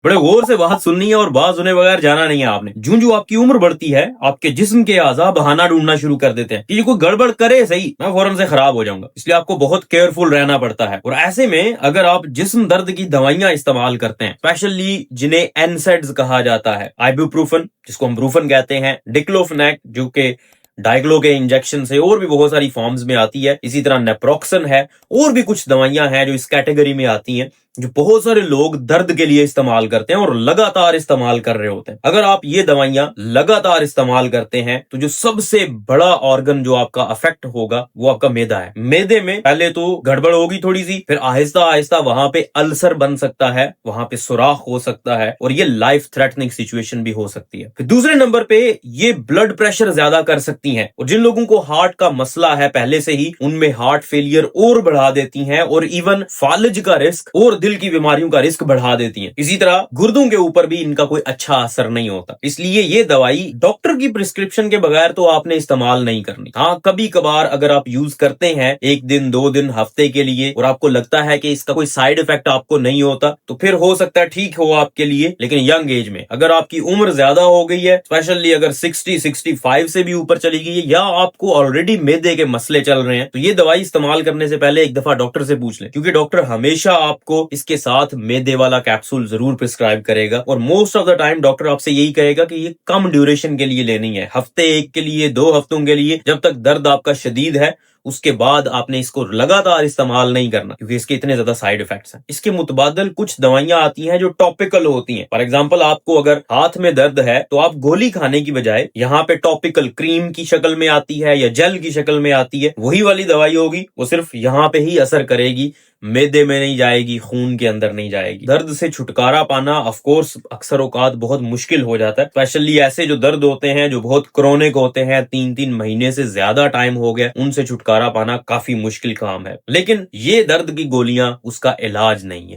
बड़े गौर से बात सुननी है और बात सुने बगैर जाना नहीं है आपने। जूं जूं आपकी उम्र बढ़ती है, आपके जिस्म के आज़ा बहाना ढूंढना शुरू कर देते हैं कि ये कोई गड़बड़ करे सही, मैं फौरन से खराब हो जाऊंगा। इसलिए आपको बहुत केयरफुल रहना पड़ता है। और ऐसे में अगर आप जिस्म दर्द की दवाइयां इस्तेमाल करते हैं, स्पेशली जिन्हें एनसेड्स कहा जाता है, आइबुप्रोफेन जिसको हम ब्रूफन कहते हैं, डिक्लोफेनेक जो कि डायग्लो के इंजेक्शन से और भी बहुत सारी फॉर्म्स में आती है, इसी तरह नेप्रोक्सन है, और भी कुछ दवाइयां हैं जो इस कैटेगरी में आती हैं, जो बहुत सारे लोग दर्द के लिए इस्तेमाल करते हैं और लगातार इस्तेमाल कर रहे होते हैं। अगर आप ये दवाइयां लगातार इस्तेमाल करते हैं तो जो सबसे बड़ा ऑर्गन जो आपका अफेक्ट होगा वो आपका मैदा है। मैदे में पहले तो गड़बड़ होगी थोड़ी सी, फिर आहिस्ता आहिस्ता वहां पे अल्सर बन सकता है, वहां पे सुराख हो सकता है, और ये लाइफ थ्रेटनिंग सिचुएशन भी हो सकती है। फिर दूसरे नंबर पे ये ब्लड प्रेशर ज्यादा कर सकती हैं, और जिन लोगों को हार्ट का मसला है पहले से ही, उनमें हार्ट फेलियर और बढ़ा देती हैं, और इवन फालिज का रिस्क और दिल की बीमारियों का रिस्क बढ़ा देती हैं। इसी तरह गुर्दों के ऊपर भी इनका कोई अच्छा असर नहीं होता। इसलिए ये दवाई डॉक्टर की प्रिस्क्रिप्शन के बगैर तो आपने इस्तेमाल नहीं करनी। हाँ, कभी कभार अगर आप यूज करते हैं 1 दिन 2 दिन हफ्ते के लिए और आपको लगता है कि इसका कोई साइड इफेक्ट आपको नहीं होता, तो फिर हो सकता है ठीक हो आपके लिए। लेकिन यंग एज में अगर आपकी उम्र ज्यादा हो गई है, स्पेशली अगर 60-65 से भी ऊपर चली गई है, या आपको ऑलरेडी मैदे के मसले चल रहे हैं, तो ये दवाई इस्तेमाल करने से पहले एक दफा डॉक्टर से पूछ लें, क्योंकि डॉक्टर हमेशा आपको इसके साथ मैदे वाला कैप्सूल जरूर प्रिस्क्राइब करेगा। और most of the time doctor आपसे यही कहेगा कि ये कम ड्यूरेशन के लिए लेनी है, हफ्ते 1 के लिए, 2 हफ्तों के लिए, जब तक दर्द आपका शदीद है। उसके बाद आपने इसको लगातार इस्तेमाल नहीं करना, क्योंकि इसके इतने ज्यादा साइड इफेक्ट्स हैं। इसके मुतबादल कुछ दवाइयां आती हैं जो टॉपिकल होती हैं। फॉर एग्जांपल, आपको अगर हाथ में दर्द है तो आप गोली खाने की बजाय यहाँ पे टॉपिकल क्रीम की शक्ल में आती है या जेल की शक्ल में आती है, वही वाली दवाई होगी, वो सिर्फ यहाँ पे ही असर करेगी, मैदे में नहीं जाएगी, खून के अंदर नहीं जाएगी। दर्द से छुटकारा पाना ऑफ कोर्स अक्सर औकात बहुत मुश्किल हो जाता है, स्पेशली ऐसे जो दर्द होते हैं जो बहुत क्रोनिक होते हैं, 3-3 महीने से ज्यादा टाइम हो गया, उनसे छुटकारा पाना काफी मुश्किल काम है। लेकिन ये दर्द की गोलियां उसका इलाज नहीं है।